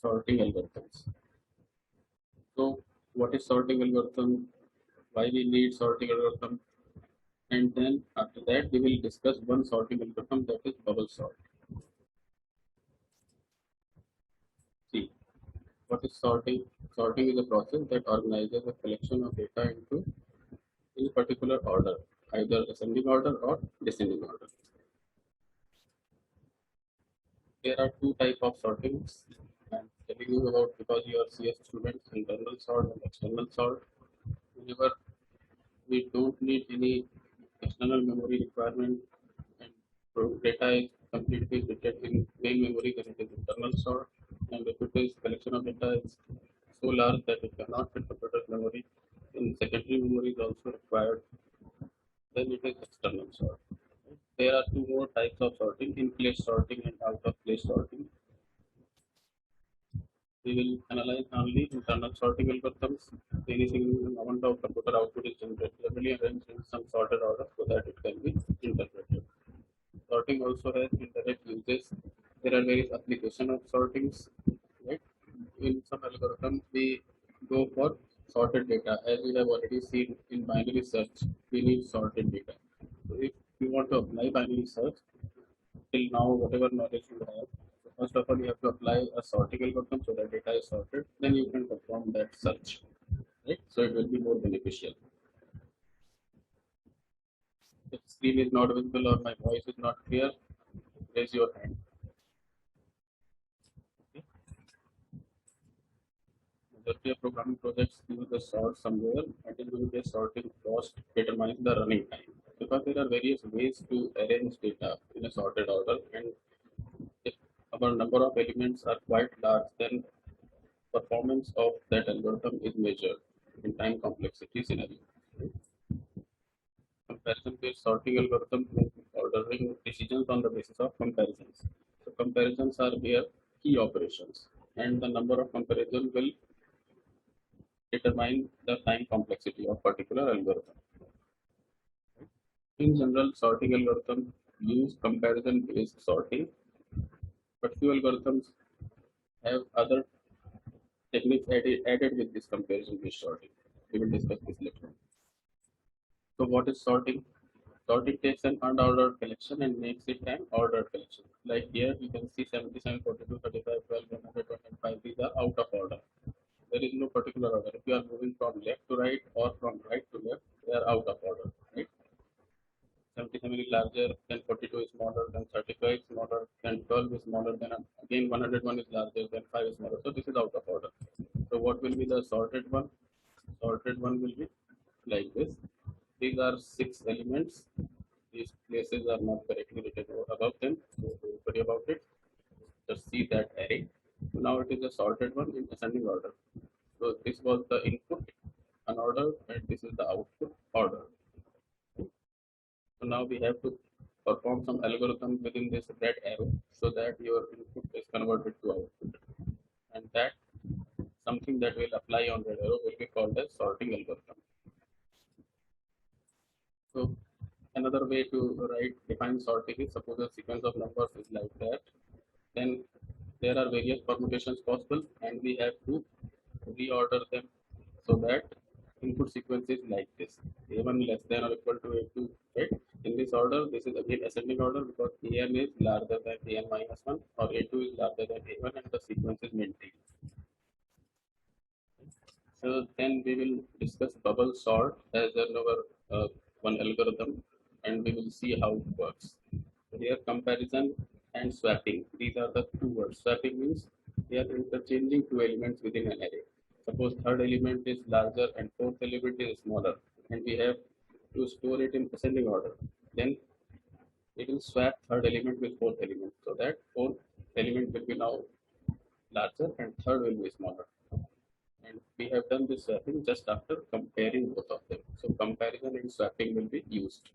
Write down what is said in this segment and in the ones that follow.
sorting algorithms. So what is sorting algorithm? Why we need sorting algorithm? And then after that we will discuss one sorting algorithm, that is bubble sort. See, what is sorting? Sorting is a process that organizes a collection of data into in particular order, either ascending order or descending order. There are two types of sortings. I'm telling you about because you are CS students, internal sort and external sort. Whenever we don't need any external memory requirement and data is completely fitted in main memory, then it is internal sort. And if it is collection of data is so large that it cannot fit computer memory, then secondary memory is also required, then it is external sort. There are two more types of sorting: in place sorting and out of place sorting. We will analyze only internal sorting algorithms. Anything amount of computer output is generally arranged in some sorted order so that it can be interpreted. Sorting also has indirect uses. There are various applications of sortings. Right? In some algorithms, we go for sorted data. As we have already seen in binary search, we need sorted data. So if you want to apply binary search, till now, whatever knowledge you have, so first of all, you have to apply a sorting algorithm so that data is sorted. Then you can perform that search. Right? So it will be more beneficial. If screen is not visible or my voice is not clear, raise your hand. Okay? There be a programming projects use the sort somewhere, and it will be a sorting cost determines the running time. Because there are various ways to arrange data in a sorted order, and if our number of elements are quite large, then performance of that algorithm is measured in time complexity scenario. Comparison based sorting algorithm make ordering decisions on the basis of comparisons. So comparisons are their key operations, and the number of comparison will determine the time complexity of particular algorithm. In general, sorting algorithms use comparison based sorting, but few algorithms have other techniques added with this comparison based sorting. We will discuss this later. So what is sorting? Sorting takes an unordered collection and makes it an ordered collection. Like here, you can see 77, 42, 35, 12, 125. These are out of order. There is no particular order. If you are moving from left to right or from right to left, they are out of order. Right? 77 is larger, then 42 is smaller, then 35 is smaller, then 12 is smaller, then again 101 is larger, then 5 is smaller. So this is out of order. So what will be the sorted one? Sorted one will be like this. These are 6 elements. These places are not correctly written above them, so don't worry about it. Just see that array. So now it is a sorted one in ascending order. So this was the input unordered, and this is the output order. So now we have to perform some algorithm within this red arrow so that your input is converted to output. And that something that will apply on red arrow will be called as sorting algorithm. So another way to write define sorting is suppose a sequence of numbers is like that. Then there are various permutations possible, and we have to reorder them so that input sequence is like this: a1 less than or equal to a2. Right? In this order, this is again ascending order because an is larger than an minus 1 or a2 is larger than a1, and the sequence is maintained. So then we will discuss bubble sort as another one algorithm, and we will see how it works. Here, comparison and swapping. These are the two words. Swapping means we are interchanging two elements within an array. Suppose third element is larger and fourth element is smaller, and we have to store it in ascending order. Then it will swap third element with fourth element, so that fourth element will be now larger and third will be smaller. And we have done this swapping just after comparing both of them. So comparison and swapping will be used.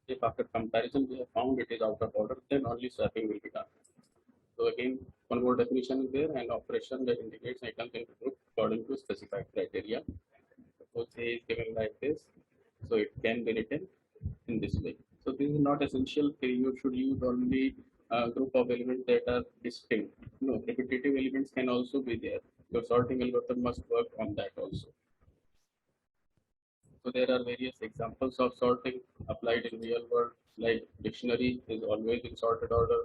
If after comparison we have found it is out of order, then only swapping will be done. So again, one more definition is there: an operation that integrates items into group according to specified criteria. Suppose A is given like this, so it can be written in this way. So this is not essential. You should use only a group of elements that are distinct. No, repetitive elements can also be there. Your sorting algorithm must work on that also. So there are various examples of sorting applied in real world, like dictionary is always in sorted order,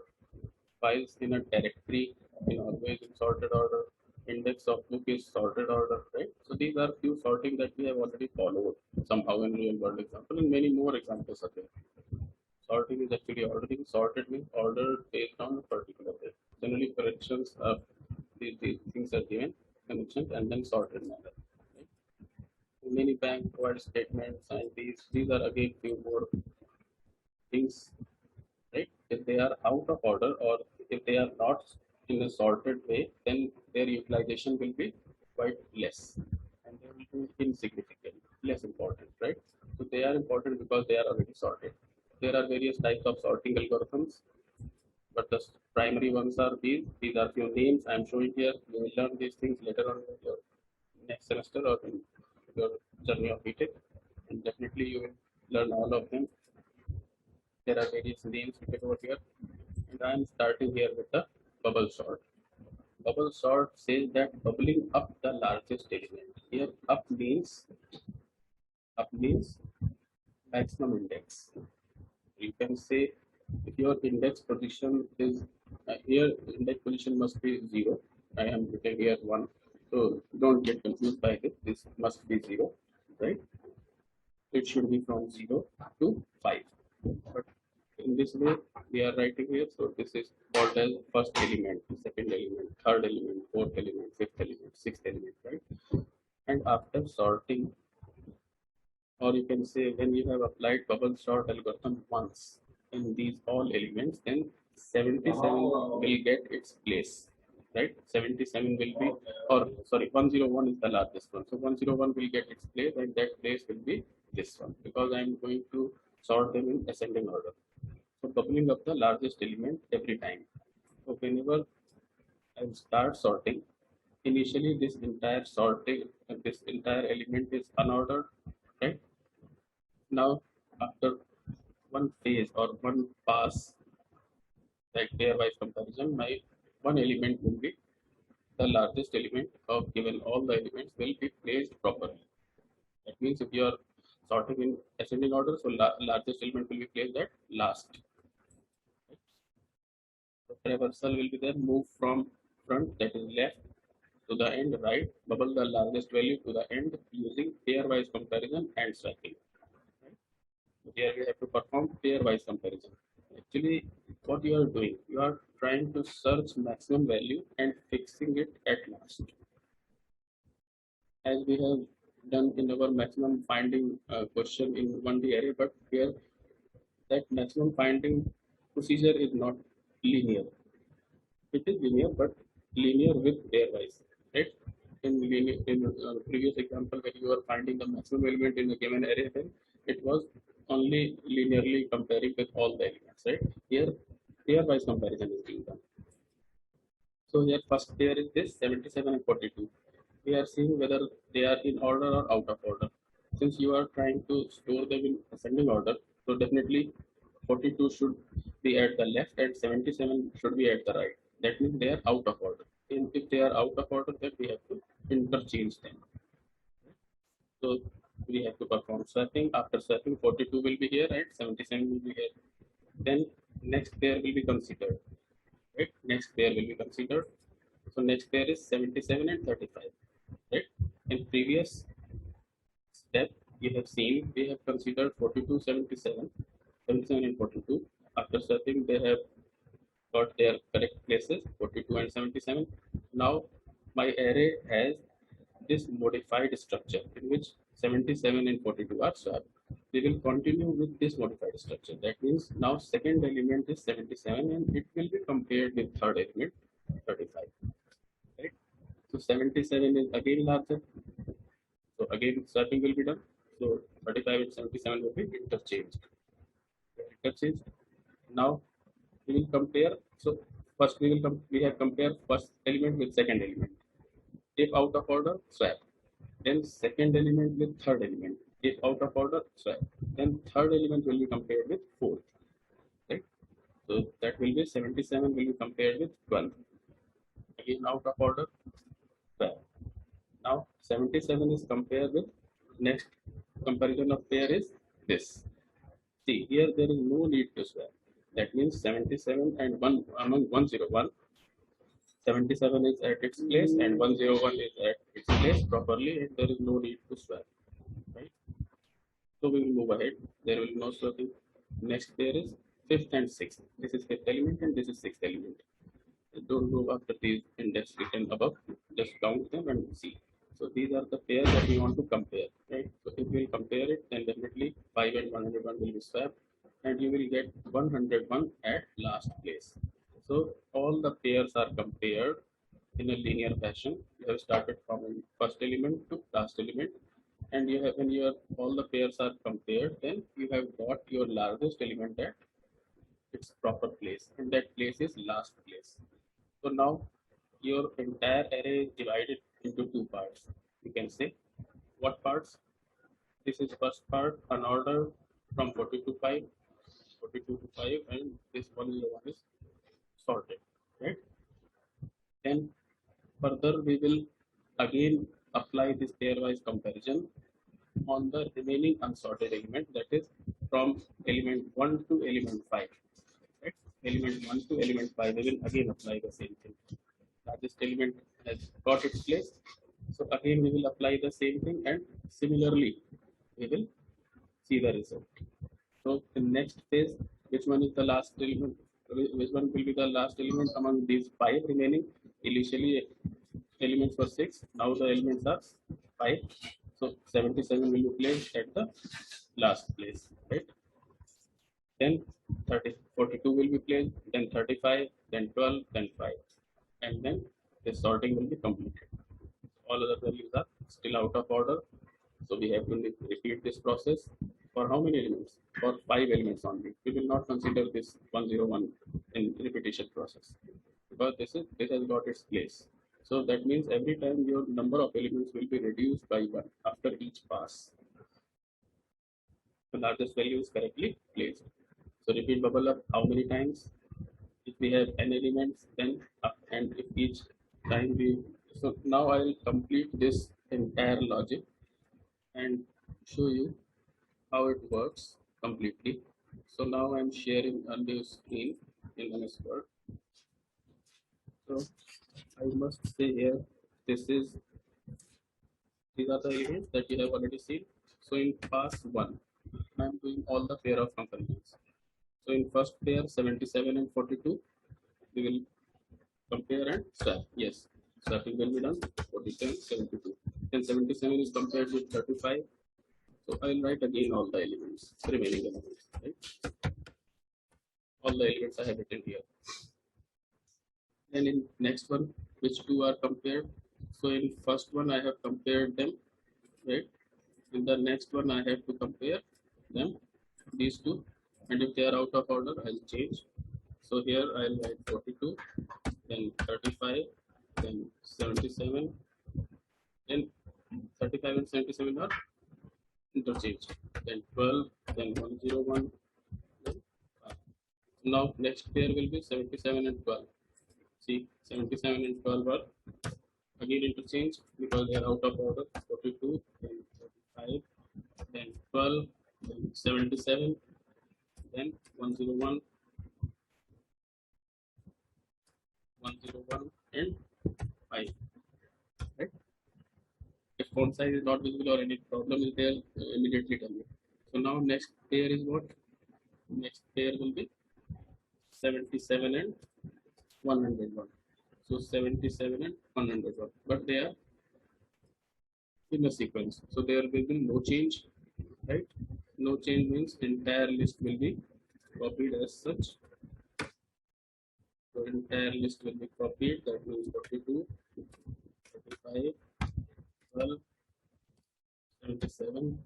files in a directory in always in sorted order, index of book is sorted order, right? So these are few sorting that we have already followed somehow in real world example, and many more examples are there. Sorting is actually ordering. Sorted means ordered based on a particular way. Generally, corrections are these things are given, connections, and then sorted manner. Right? Many banks provide statements, and these are again few more things, right? If they are out of order or if they are not in a sorted way, then their utilization will be quite less, and they will be insignificant, less important, right? So they are important because they are already sorted. There are various types of sorting algorithms, but the primary ones are these. These are few names I am showing here. You will learn these things later on in your next semester or in your journey of BTech, and definitely you will learn all of them. There are various names written over here, and I am starting here with the bubble sort. Bubble sort says that bubbling up the largest element. Here up means maximum index. You can say if your index position is here, index position must be 0. I am written here 1, so don't get confused by this. This must be 0, right? It should be from 0 to 5, but in this way we are writing here. So this is called as first element, second element, third element, fourth element, fifth element, sixth element, right? And after sorting, or you can say when you have applied bubble sort algorithm once in these all elements, then 77 will get its place, right? 77 will be, or sorry, 101 is the largest one. So 101 will get its place, and that place will be this one, because I am going to sort them in ascending order. So bubbling up the largest element every time. So whenever I start sorting, initially this entire sorting, this entire element is unordered, right? Now, after one phase or one pass, like pairwise comparison, my one element will be the largest element of given all the elements will be placed properly. That means if you are sorting in ascending order, so largest element will be placed at last. The traversal will be there, move from front, that is left, to the end right, bubble the largest value to the end using pairwise comparison and swapping. Here we have to perform pairwise comparison. Actually, what you are doing, you are trying to search maximum value and fixing it at last. As we have done in our maximum finding question in 1D array, but here that maximum finding procedure is not linear. It is linear, but linear with pairwise, right? In previous example, when you were finding the maximum element in a given array, then it was only linearly comparing with all the elements, right? Here, pairwise comparison is being done. So here, first pair is this 77 and 42. We are seeing whether they are in order or out of order. Since you are trying to store them in ascending order, so definitely 42 should be at the left and 77 should be at the right. That means they are out of order. And if they are out of order, then we have to interchange them. So we have to perform swapping. After swapping, 42 will be here and 77 will be here. Then next pair will be considered. Right? Next pair will be considered. So next pair is 77 and 35. Right? In previous step, we have seen we have considered 42, 77, 77 and 42. After swapping, they have got their correct places 42 and 77. Now my array has this modified structure in which 77 and 42 are swapped. We will continue with this modified structure. That means now second element is 77 and it will be compared with third element 35. Right? So 77 is again larger. So again swapping will be done. So 35 and 77 will be interchanged. Interchanged. Now we will compare. So first we have compare first element with second element. If out of order, swap. Then second element with third element. If out of order, swap. Then third element will be compared with fourth. Right? So that will be 77 will be compared with 12. again out of order, swap. Now 77 is compared with next comparison of pair is this. See here there is no need to swap. That means 77 and 1 among 101. 77 is at its place and 101 is at its place properly, and there is no need to swap. Right? So we will move ahead. There will be no swapping. Next pair is fifth and sixth. This is fifth element and this is sixth element. Don't go after these index written above. Just count them and see. So these are the pairs that we want to compare. Right? So if we compare it, then definitely 5 and 101 will be swapped, and you will get 101 at last place. So all the pairs are compared in a linear fashion. You have started from first element to last element, and you have when your all the pairs are compared, then you have got your largest element at its proper place, and that place is last place. So now your entire array is divided into two parts. You can say what parts? This is first part, an order from 42 to 5, 42 to 5, and this 101 is sorted, right? Then further we will again apply this pairwise comparison on the remaining unsorted element, that is from element 1 to element 5. Right? Element 1 to element 5, we will again apply the same thing. Largest element has got its place. So again we will apply the same thing, and similarly we will see the result. So the next phase, which one is the last element? Which one will be the last element among these five remaining? Initially elements were six, now the elements are five. So 77 will be placed at the last place, right? Then 42 will be placed, then 35, then 12, then 5. And then the sorting will be completed. All other values are still out of order. So we have to repeat this process for how many elements? For 5 elements only. We will not consider this 101 in repetition process, because this has got its place. So that means every time your number of elements will be reduced by 1 after each pass. The largest value is correctly placed. So repeat bubble up how many times? If we have n elements, then up, and if each time we, so now I will complete this entire logic and show you how it works completely. So now I'm sharing a new screen in MS Word. So I must say here, these are the elements that you have already seen. So in pass 1, I'm doing all the pair of comparisons. So in first pair 77 and 42, we will compare and swap. Yes, swapping will be done. 47, 72. Then 77 is compared with 35. So I'll write again all the elements, remaining elements, right? All the elements I have written here. Then in next one, which two are compared? So in first one I have compared them, right? In the next one I have to compare them, these two, and if they are out of order, I'll change. So here I'll write 42, then 35, then 77, then 35 and 77 are interchanged. Then 12, then 101. Then 5. Now next pair will be 77 and 12. See, 77 and 12 are again interchange because they are out of order. 42, then 35, then 12, then 77, then 101, 101, and 5. Right? If font size is not visible or any problem is there, immediately tell me. So now next pair is what? Next pair will be 77 and 101. So 77 and 101, but they are in a sequence. So there will be no change, right? No change means entire list will be copied as such. So entire list will be copied. That means 42, 35, 12, 77.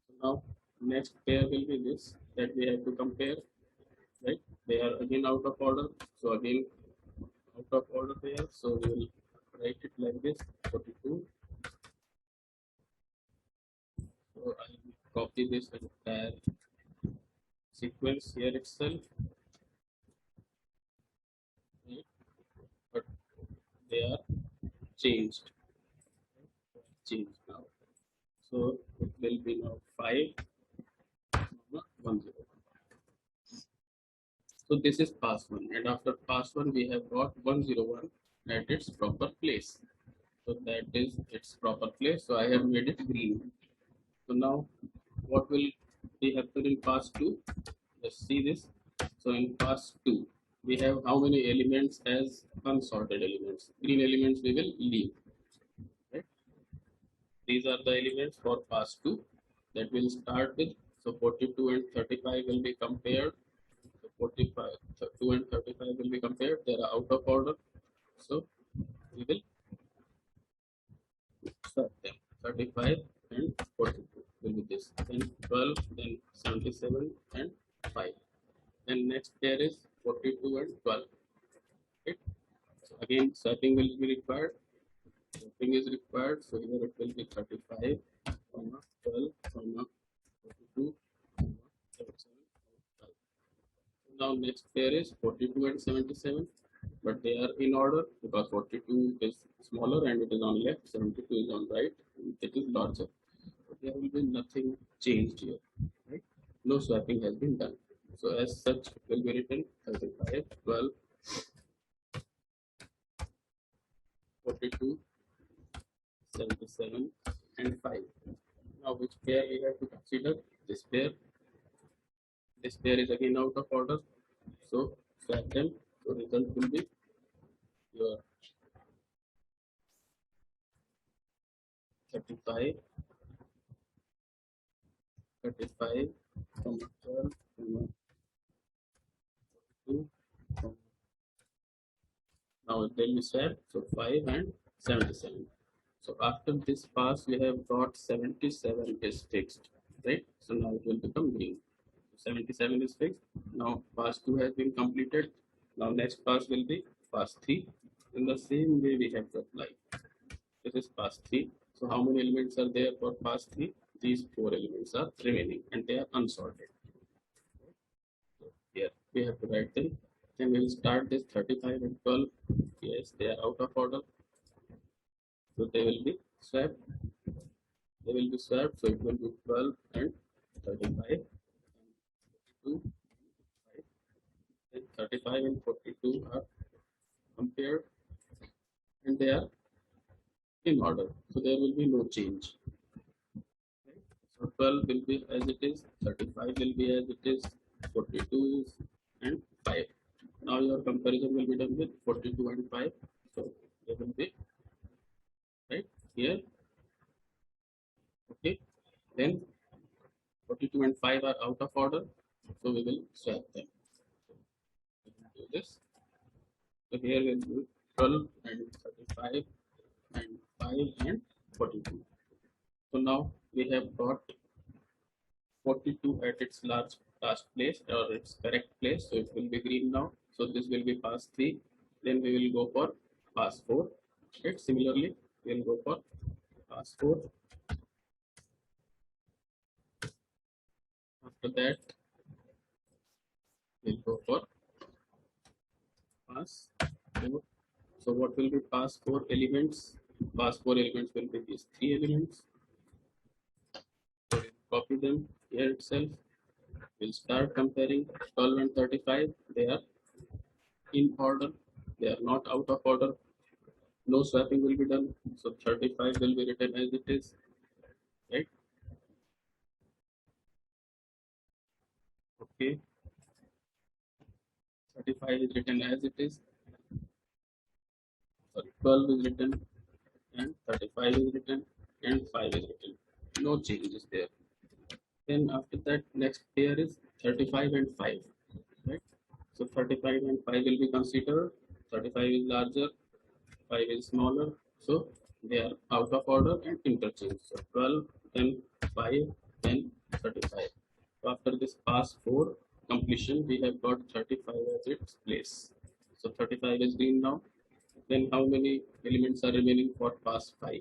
So now next pair will be this that we have to compare, right? They are again out of order. So again out of order pair. So we will write it like this: 42. So I will copy this entire sequence here itself. they are changed. Changed now. So it will be now 5, 1, 0. So this is pass 1, and after pass 1 we have got 101 at its proper place. So that is its proper place. So I have made it green. So now what will be happen in pass 2? Let's see this. So in pass 2 we have how many elements as unsorted elements? Green elements we will leave. Right? These are the elements for pass 2 that will start with. So 42 and 35 will be compared. So 45, 2 and 35 will be compared. They are out of order. So we will swap them. 35 and 42 will be this. Then 12, then 77 and 5. Then next pair is 42 and 12. Right? So again, swapping will be required. Swapping is required. So here it will be 35, 12, 42, 77. Now next pair is 42 and 77, but they are in order because 42 is smaller and it is on left, 72 is on right, and it is larger. So there will be nothing changed here, right? No swapping has been done. So as such, it will be written 35, 12, 42, 77, and 5. Now which pair we have to consider? This pair. This pair is again out of order. So swap them. So result will be your 35, 35, 12, 2. Now it will be swapped. So 5 and 77. So after this pass, we have got 77 is fixed, right? So now it will become green. 77 is fixed. Now pass 2 has been completed. Now next pass will be pass 3. In the same way we have to apply. This is pass 3. So how many elements are there for pass 3? These 4 elements are remaining and they are unsorted. So here we have to write them. Then we will start this 35 and 12. Yes, they are out of order. So they will be swapped. They will be swapped. So it will be 12 and 35. 42, 5. Then 35 and 42 are compared and they are in order. So there will be no change. Right? So 12 will be as it is, 35 will be as it is, 42 is, and 5. Now your comparison will be done with 42 and 5. So they will be right here. Okay. Then 42 and 5 are out of order. So we will swap them. We will do this. So here we will do 12 and 35 and 5 and 42. So now we have got 42 at its last place or its correct place. So it will be green now. So this will be pass 3. Then we will go for pass 4. Right? Similarly, we will go for pass 4. After that, we'll go for pass 4. So what will be pass 4 elements? Pass 4 elements will be these 3 elements. So we'll copy them here itself. We'll start comparing 12 and 35. They are in order. They are not out of order. No swapping will be done. So 35 will be written as it is. Right? Okay. 35 is written as it is. Sorry, 12 is written and 35 is written and 5 is written. No changes there. Then after that, next pair is 35 and 5. Right? So 35 and 5 will be considered. 35 is larger, 5 is smaller. So they are out of order and interchange. So 12, then 5, then 35. So after this pass 4 completion, we have got 35 as its place. So 35 is green now. Then how many elements are remaining for pass 5?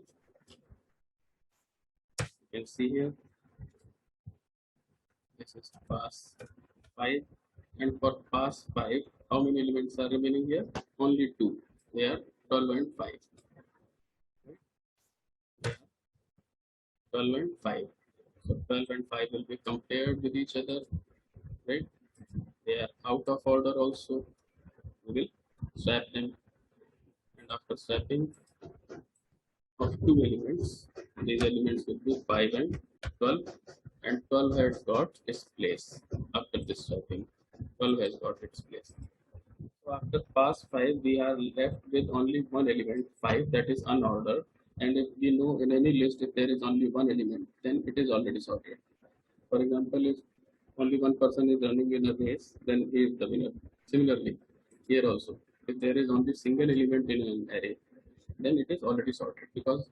You can see here. This is pass 5. And for pass 5, how many elements are remaining here? Only 2. They are 12 and 5. 12 and 5. So 12 and 5 will be compared with each other, right? They are out of order also. We will swap them, and after swapping of two elements, these elements will be 5 and 12, and 12 has got its place after this swapping. 12 has got its place. So after pass 5, we are left with only one element, 5, that is unordered. And if we know in any list, if there is only one element, then it is already sorted. For example, if only one person is running in a race, then he is the winner. Similarly, here also, if there is only single element in an array, then it is already sorted, because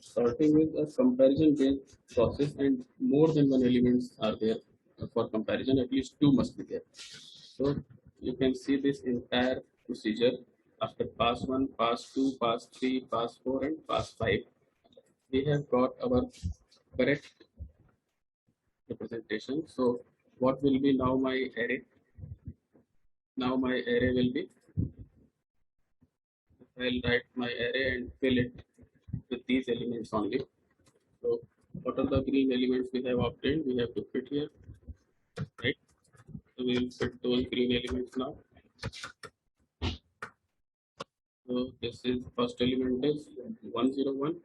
sorting is a comparison based process and more than one elements are there for comparison, at least two must be there. So you can see this entire procedure after pass 1, pass 2, pass 3, pass 4 and pass 5. We have got our correct representation. So what will be now my array? Now my array will be, I'll write my array and fill it with these elements only. So what are the green elements we have obtained? We have to fit here, right? So we will fit those green elements now. So this is first element is 101.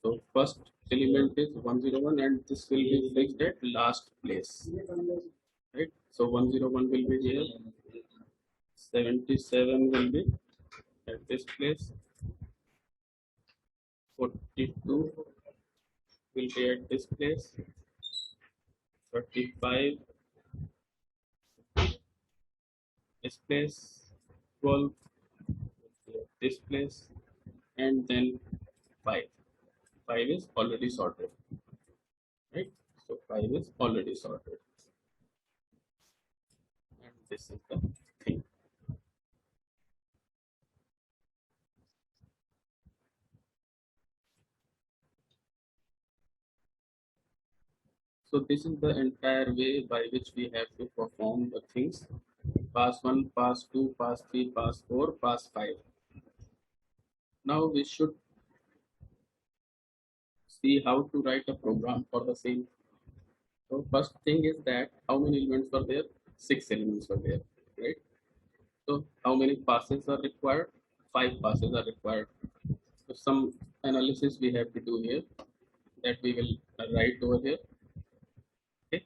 So first element is 101 and this will be fixed at last place, right? So 101 will be here, 77 will be at this place, 42 will be at this place, 35 this place, 12 this place, and then 5. 5 is already sorted, right? So 5 is already sorted, and this is the thing. So this is the entire way by which we have to perform the things. Pass 1, pass 2, pass 3, pass 4, pass 5. Now we should see how to write a program for the same. So first thing is that how many elements were there? 6 elements were there, right? So how many passes are required? 5 passes are required. So some analysis we have to do here, that we will write over here. Okay.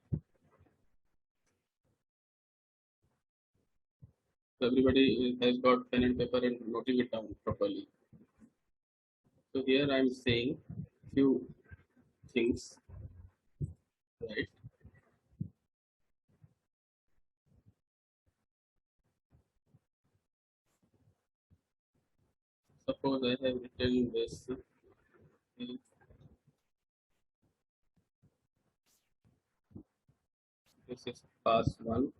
So everybody has got pen and paper and noting it down properly. So here I am saying few things, right? Suppose I have written this. This is pass 1.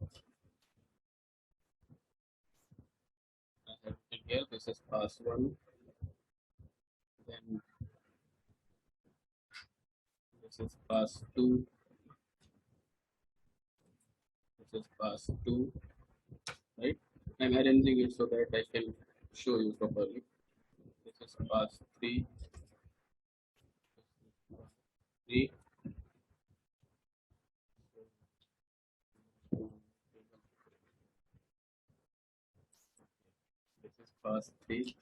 I have written here. This is pass 1. Then this is pass 2. This is pass 2. Right? I'm arranging it so that I can show you properly. This is pass 3. 3. This is pass 3.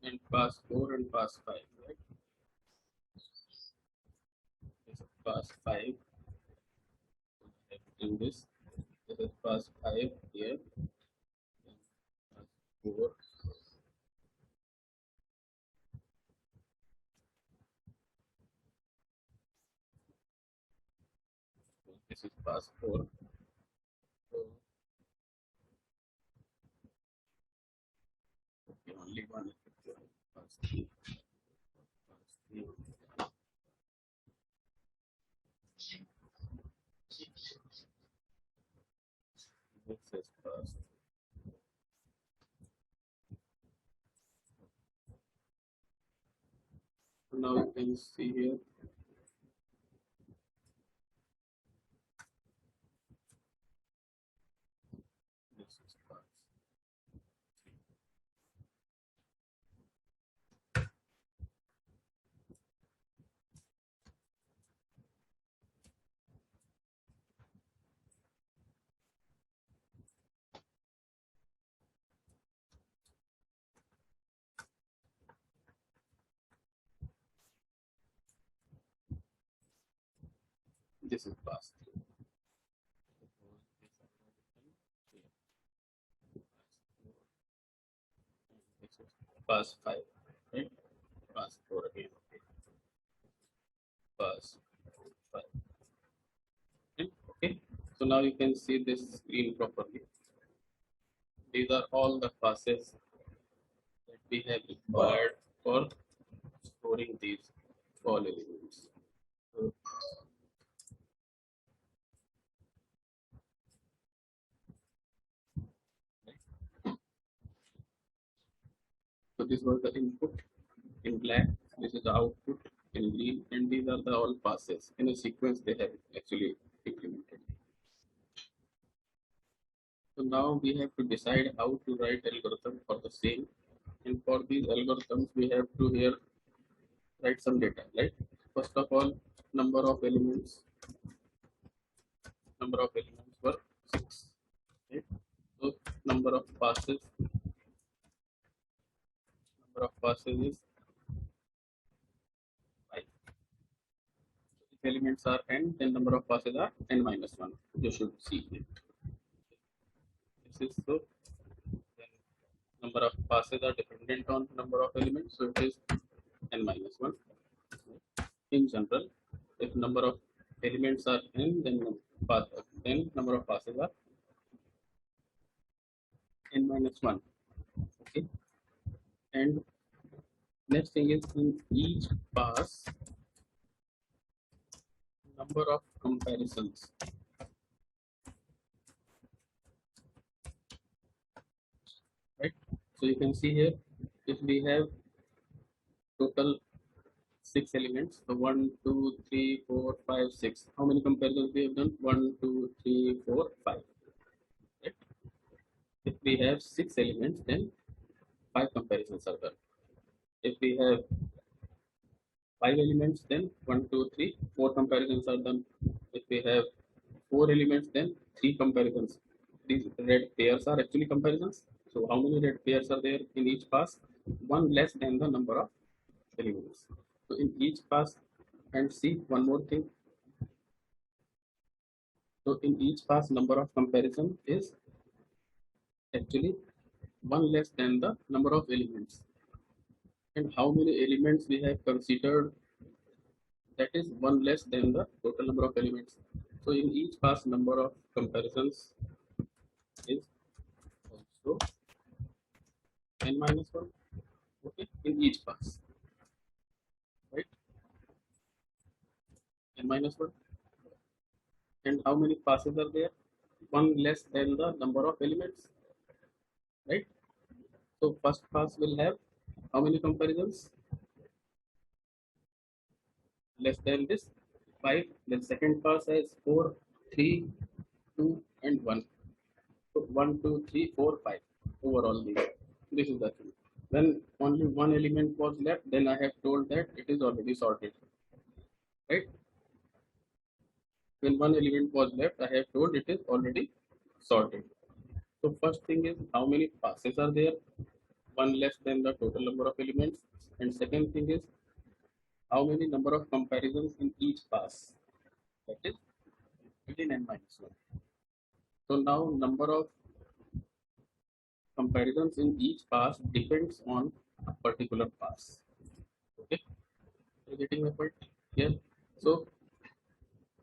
And pass 4 and pass 5. Right? This is pass 5. In this. This is pass 5 here. Pass 4. This is pass 4. So okay, only one is pass 3. Pass 3. This is pass So now you can see here. This is pass. This is pass 3. This is pass 5, right? Pass 4 again. Pass 5. Okay. So now you can see this screen properly. These are all the passes that we have required for storing these all elements. So, so this was the input in black, this is the output in green, and these are the all passes in a sequence they have actually implemented. So now we have to decide how to write algorithm for the same, and for these algorithms we have to here write some data, right? First of all, number of elements were 6, right? So number of passes is 5. If elements are n, then number of passes are n minus 1. You should see it. This is so. Then number of passes are dependent on number of elements, so it is n minus 1. In general, if number of elements are n, then number of passes are n minus 1. Okay. And next thing is in each pass, number of comparisons. Right. So you can see here, if we have total 6 elements, so 1, 2, 3, 4, 5, 6. How many comparisons we have done? 1, 2, 3, 4, 5. Right. If we have 6 elements, then 5 comparisons are done. If we have 5 elements, then 1, 2, 3, 4 comparisons are done. If we have 4 elements, then 3 comparisons. These red pairs are actually comparisons. So how many red pairs are there in each pass? One less than the number of elements. So in each pass, and see one more thing. So in each pass, number of comparison is actually one less than the number of elements. And how many elements we have considered, that is one less than the total number of elements. So in each pass, number of comparisons is also n minus 1. Okay, in each pass, right? N minus 1. And how many passes are there? One less than the number of elements, right? So first pass will have how many comparisons? Less than this 5. Then second pass has 4, 3, 2, and 1. So 1, 2, 3, 4, 5. Overall, this is the thing. When only one element was left, then I have told that it is already sorted, right? When one element was left, I have told it is already sorted. So first thing is how many passes are there? One less than the total number of elements. And second thing is how many number of comparisons in each pass. That is within n minus 1. So now number of comparisons in each pass depends on a particular pass. Okay, you're getting my point here. So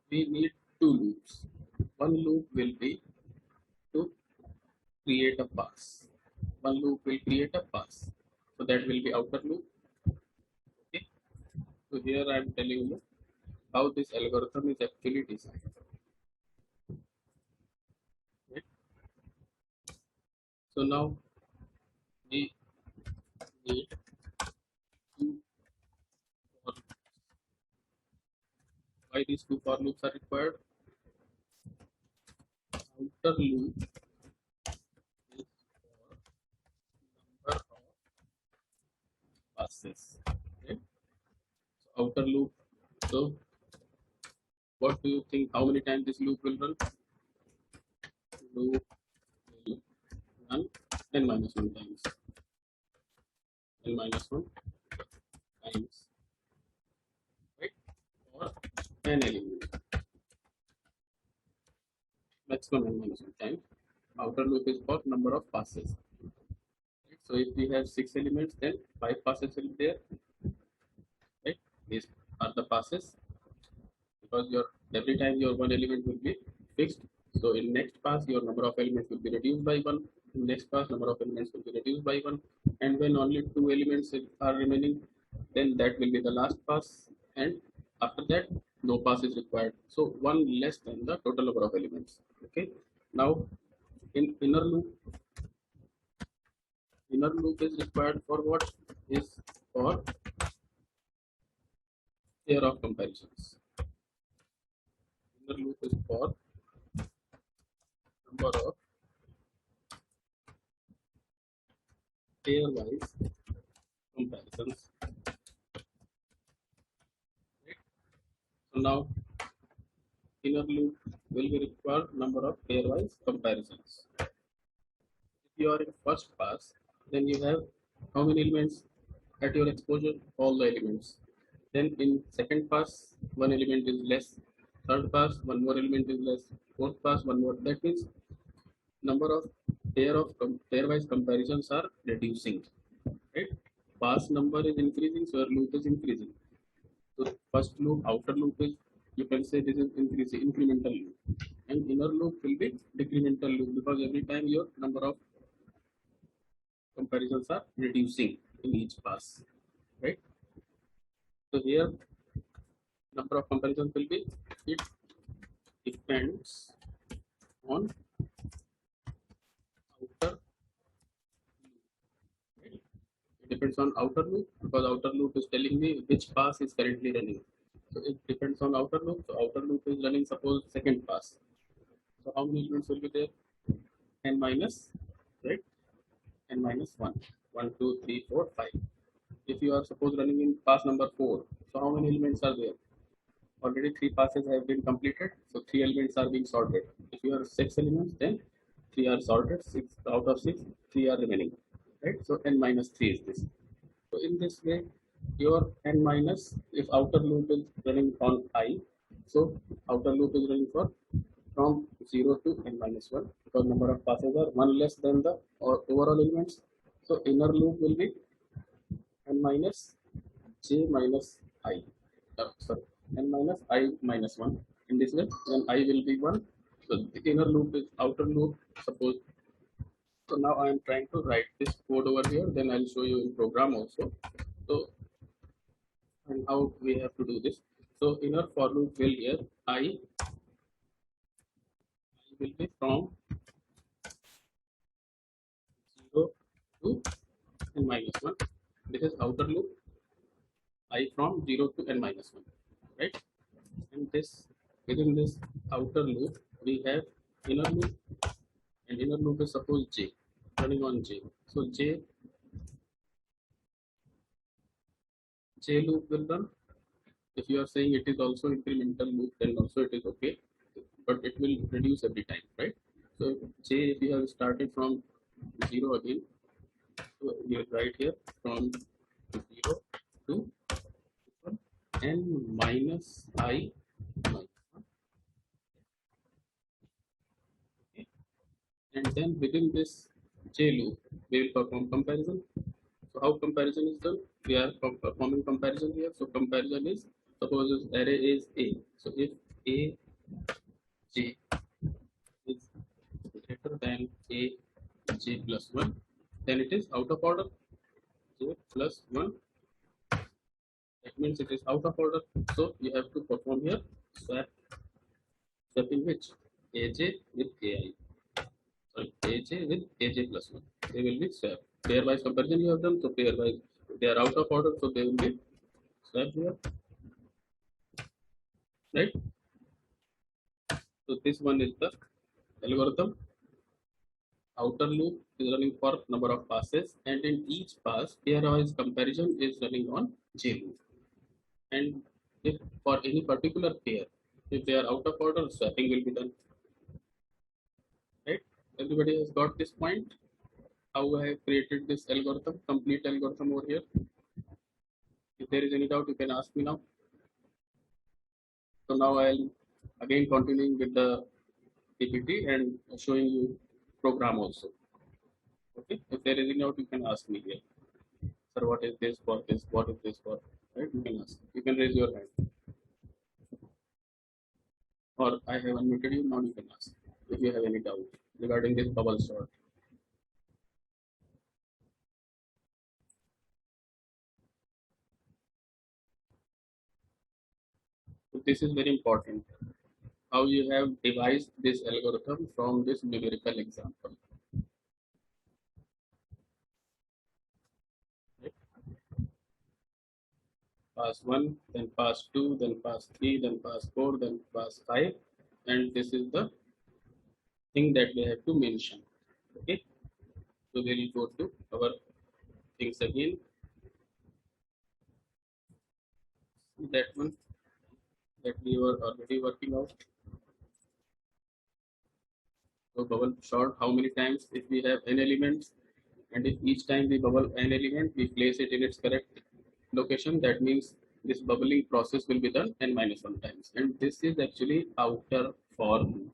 we need 2 loops. One loop will be to create a pass. One loop will create a pass. So that will be outer loop. Okay. So here I am telling you how this algorithm is actually designed. Right? So now we need to Why these two for loops are required? Outer loop is for number of passes. Okay? So outer loop. So what do you think? How many times this loop will run? Loop will run n minus one times. N minus one times, right? Or n elements. Maximum n minus one times. Outer loop is for number of passes. Right? So if we have 6 elements, then 5 passes will be there. Right? These are the passes, because your every time your one element will be fixed. So in next pass, your number of elements will be reduced by one. In next pass, number of elements will be reduced by one. And when only 2 elements are remaining, then that will be the last pass. And after that, no pass is required. So one less than the total number of elements. Okay. Now in inner loop is required for what? Is for pair of comparisons. Inner loop is for number of pairwise comparisons. Right? So now inner loop will be required number of pairwise comparisons. If you are in first pass, then you have how many elements at your exposure? All the elements. Then in second pass, one element is less. Third pass, one more element is less. Fourth pass, one more. That means number of pairwise comparisons are reducing. Right? Pass number is increasing, so your loop is increasing. So first loop, outer loop is, you can say this is increasing incremental loop, and inner loop will be decremental loop, because every time your number of comparisons are reducing in each pass, right? So here number of comparisons will be, it depends on outer loop, right? It depends on outer loop, because outer loop is telling me which pass is currently running. So it depends on outer loop. So outer loop is running, suppose second pass. So how many elements will be there? N minus, right? N minus 1. 1, 2, 3, 4, 5. If you are suppose running in pass number 4, so how many elements are there? Already 3 passes have been completed, so 3 elements are being sorted. If you are 6 elements, then 3 are sorted, 6 out of 6, 3 are remaining, right? So n minus 3 is this. So in this way, your n minus, if outer loop is running on I, so outer loop is running for from 0 to n minus 1, because number of passes are 1 less than the overall elements. So inner loop will be n minus j minus I. Sorry, n minus I minus 1. In this way, then I will be 1. So the inner loop is outer loop. Suppose. So now I am trying to write this code over here. Then I'll show you in program also. So and how we have to do this. So inner for loop will here I will be from 0 to n minus 1. This is outer loop. I from 0 to n minus 1, right? And this, within this outer loop, we have inner loop, and inner loop is suppose j, running on j. So j loop will run. If you are saying it is also incremental loop, then also it is okay, but it will reduce every time, right? So j, if you have started from 0 again, so you write here from 0 to n minus I minus 1. Okay. And then within this j loop, we will perform comparison. So how comparison is done? We are performing comparison here. So comparison is, suppose this array is A. So if A j is greater than A j plus 1, then it is out of order. J plus 1, that means it is out of order. So you have to perform here swapping which? AJ with AI. Sorry, AJ with AJ plus 1. They will be swapped. Pairwise comparison you have done, so pairwise, they are out of order, so they will be swapped here. right? So this one is the algorithm. Outer loop is running for number of passes, and in each pass, pairwise comparison is running on J loop. And if for any particular pair, if they are out of order, swapping will be done. Right? Everybody has got this point. How I have created this algorithm, complete algorithm over here. If there is any doubt, you can ask me now. So now I'll again continuing with the PPT and showing you program also. Okay. If there is any doubt, you can ask me here. Sir, what is this for this? What is this for? Right? You can ask. You can raise your hand. Or I have unmuted you, now you can ask if you have any doubt regarding this bubble sort. So this is very important. How you have devised this algorithm from this numerical example. Right? Pass 1, then pass 2, then pass 3, then pass 4, then pass 5, and this is the thing that we have to mention. Okay, so we will go to our things again. That one that we were already working out. So bubble sort how many times if we have n elements, and if each time we bubble an element, we place it in its correct location. That means this bubbling process will be done n minus 1 times, and this is actually outer for loop.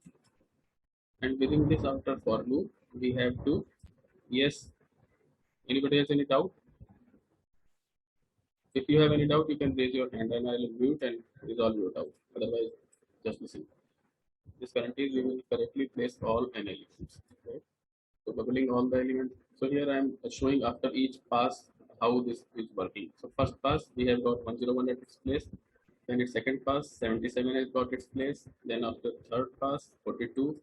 And within this outer for loop, we have to, yes, anybody has any doubt? If you have any doubt, you can raise your hand and I will mute and resolve your doubt. Otherwise, just listen. This guarantees we will correctly place all n elements. Right? So bubbling all the elements. So here I am showing after each pass how this is working. So first pass we have got 101 at its place. Then its second pass 77 has got its place. Then after third pass 42.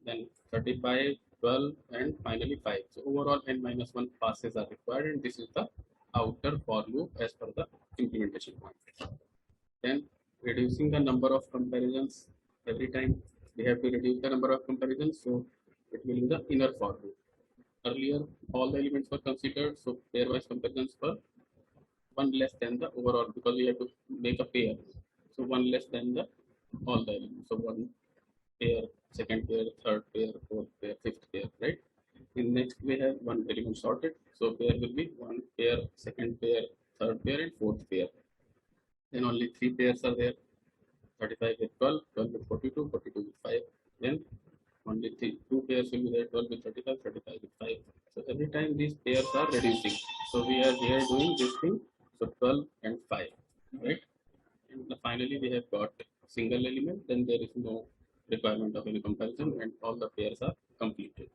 Then 35, 12, and finally 5. So overall n minus 1 passes are required, and this is the outer for loop as per the implementation point. Then reducing the number of comparisons every time we have to reduce the number of comparisons, so it will be the inner for loop. Earlier, all the elements were considered, so pairwise comparisons were one less than the overall because we have to make a pair. So one less than the all the elements. So one pair, second pair, third pair, fourth pair, fifth pair, right? In next we have one element sorted. So pair will be one pair, second pair, third pair, and fourth pair. Then only three pairs are there. 35 with 12, 12 with 42, 42 with 5. Then only two pairs will be there, 12 with 35, 35 with 5. So every time these pairs are reducing. So we are here doing this thing. So 12 and 5, right? And finally we have got single element, then there is no requirement of any comparison and all the pairs are completed.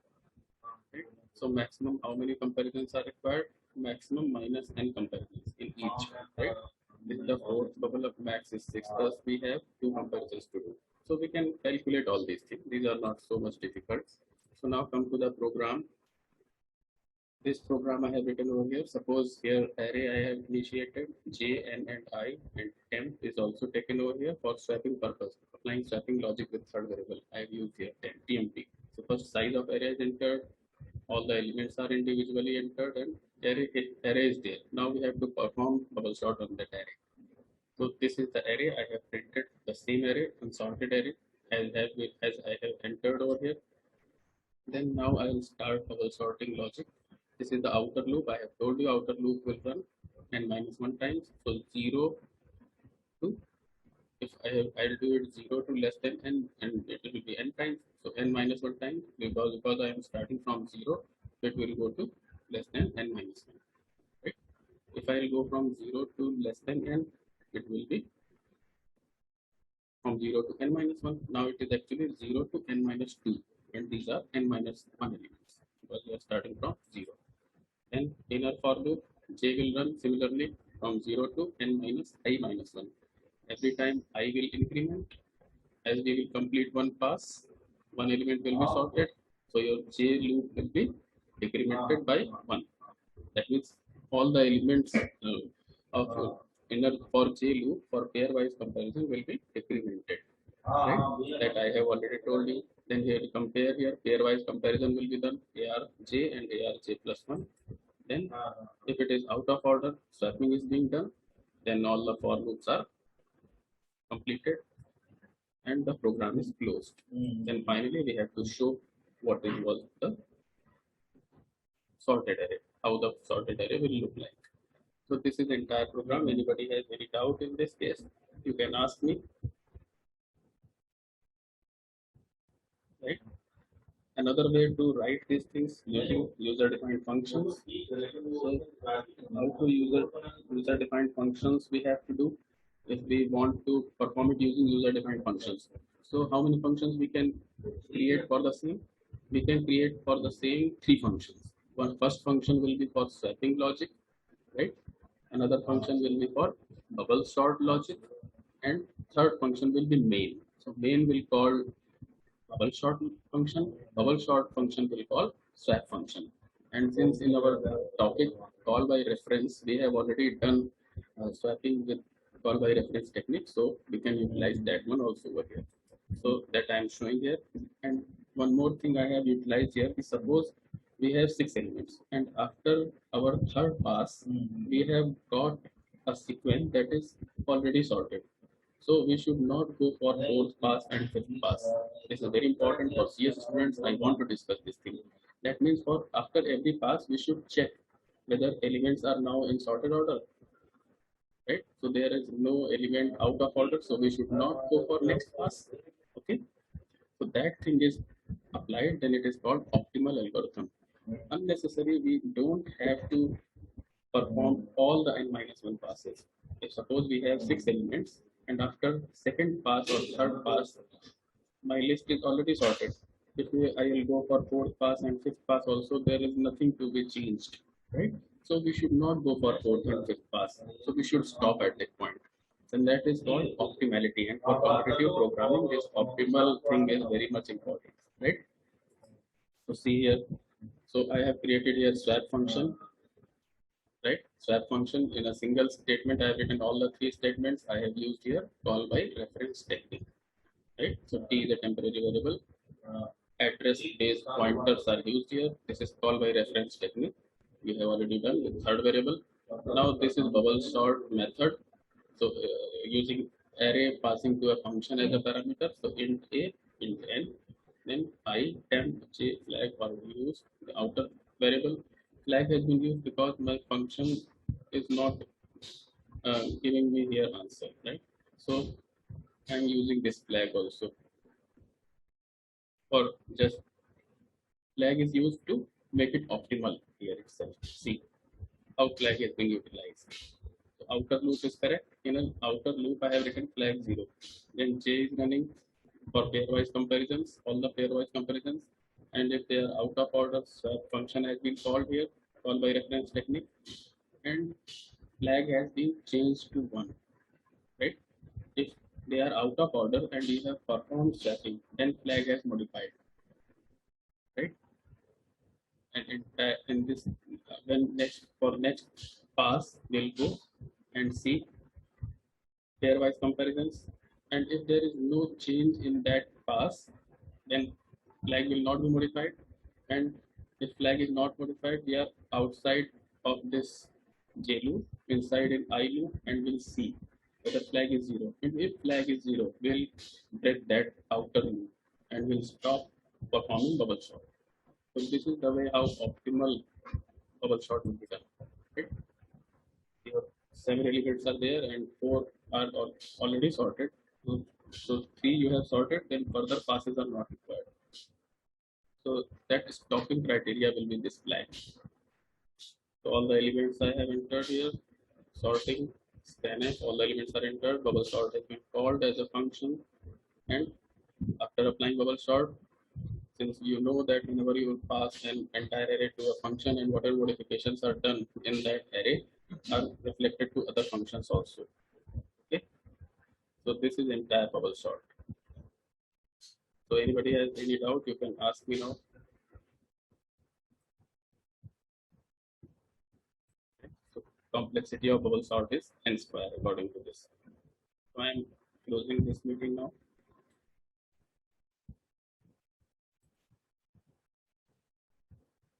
Right? So maximum how many comparisons are required? Maximum minus n comparisons in each, right? With the fourth bubble of max is 6, thus we have two comparisons to do. So we can calculate all these things. These are not so much difficult. So now come to the program. This program I have written over here. Suppose here array I have initiated j, n, and I, and temp is also taken over here for swapping purpose. Applying swapping logic with third variable. I have used here temp, tmp. So first size of array is entered, all the elements are individually entered, and array is there. Now we have to perform bubble sort on that array. So this is the array. I have printed the same array, unsorted array, as I have entered over here. Then now I will start bubble sorting logic. This is the outer loop. I have told you outer loop will run n minus 1 times. So 0 to, if I'll do it 0 to less than n, and it will be n times. So n minus 1 times because I am starting from 0, it will go to less than n minus 1. Right? If I will go from 0 to less than n, it will be from 0 to n minus 1. Now it is actually 0 to n minus 2, and these are n minus 1 elements because we are starting from 0. Then inner for loop, j will run similarly from 0 to n minus I minus 1. Every time I will increment, as we will complete one pass, one element will be sorted. So your j loop will be decremented by 1. That means all the elements of inner for J loop for pairwise comparison will be decremented. Right? That I have already told you. Then here compare here pairwise comparison will be done ARJ and ARJ plus 1. Then if it is out of order, swapping is being done. Then all the for loops are completed and the program is closed. Then finally we have to show what is was the sorted array, how the sorted array will look like. So this is the entire program. Anybody has any doubt in this case, you can ask me. Right? Another way to write these things using user-defined functions. So how to user-defined functions we have to do if we want to perform it using user-defined functions. So how many functions we can create for the same? We can create for the same 3 functions. One first function will be for swapping logic, right? Another function will be for bubble sort logic, and third function will be main. So main will call bubble sort function, bubble sort function will call swap function. And since in our topic call by reference, we have already done swapping with call by reference technique, so we can utilize that one also over here. So that I am showing here. And one more thing I have utilized here is suppose we have 6 elements, and after our third pass, we have got a sequence that is already sorted. So we should not go for fourth pass and fifth pass. This is very important for CS students. I want to discuss this thing. That means for after every pass, we should check whether elements are now in sorted order. Right? So there is no element out of order, so we should not go for next pass. Okay. So that thing is applied, then it is called optimal algorithm. Unnecessary, we don't have to perform all the n-1 passes. If suppose we have 6 elements and after second pass or third pass, my list is already sorted. If I will go for fourth pass and fifth pass also, there is nothing to be changed, right? So we should not go for fourth and fifth pass. So we should stop at that point. And that is called optimality. And for competitive programming, this optimal thing is very much important, right? So see here. So I have created here swap function, right? Swap function in a single statement. I have written all the 3 statements. I have used here call by reference technique, right? So T is a temporary variable. Address based pointers are used here. This is call by reference technique. We have already done with third variable. Now this is bubble sort method. So using array passing to a function as a parameter. So int a, int n, then I, temp, j flag are used. The outer variable flag has been used because my function is not giving me here answer, right? So I'm using this flag also for just flag is used to make it optimal here itself. See how flag is being utilized. So outer loop is correct. In an outer loop, I have written flag 0. Then J is running for pairwise comparisons, all the pairwise comparisons. And if they are out of order, swap function has been called here, called by reference technique. And flag has been changed to 1, right? If they are out of order and you have performed swapping, then flag has modified, right? And in this when next pass we'll go and see pairwise comparisons, and if there is no change in that pass, then flag will not be modified. And if flag is not modified, we are outside of this j loop inside an I loop, and we'll see whether flag is 0. And if flag is 0, we'll break that outer loop and we'll stop performing bubble sort. So this is the way how optimal bubble sort will be done. Right? Your 7 elements are there and 4 are already sorted. So 3 you have sorted, then further passes are not required. So that stopping criteria will be this flag. So all the elements I have entered here, sorting, scanf, all the elements are entered, bubble sort has been called as a function, and after applying bubble sort, since you know that whenever you pass an entire array to a function and whatever modifications are done in that array are reflected to other functions also. Okay, so this is entire bubble sort. So anybody has any doubt, you can ask me now. So complexity of bubble sort is n square according to this. So I am closing this meeting now.